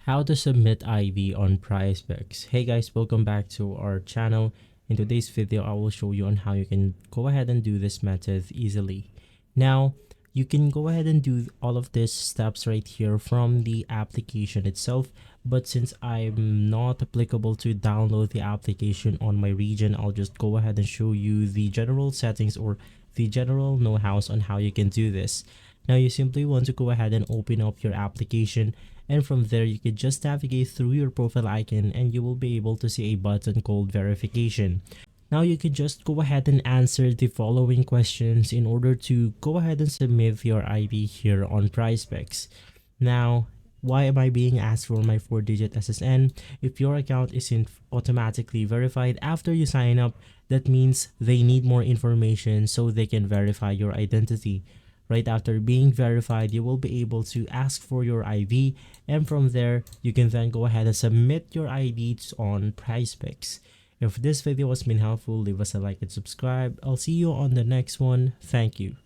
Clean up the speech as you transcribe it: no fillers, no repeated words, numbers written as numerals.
How to submit ID on Prizepicks. Hey guys, welcome back to our channel. In today's video, I will show you on how you can go ahead and do this method easily. Now, you can go ahead and do all of these steps right here from the application itself, but since I'm not applicable to download the application on my region, I'll just go ahead and show you the general settings or the general know-hows on how you can do this. Now, you simply want to go ahead and open up your application, and from there you can just navigate through your profile icon and you will be able to see a button called verification. Now you can just go ahead and answer the following questions in order to go ahead and submit your ID here on Prizepicks. Now, why am I being asked for my 4-digit SSN? If your account isn't automatically verified after you sign up, that means they need more information so they can verify your identity. Right after being verified, you will be able to ask for your ID, and from there, you can then go ahead and submit your IDs on Prizepicks. If this video has been helpful, leave us a like and subscribe. I'll see you on the next one. Thank you.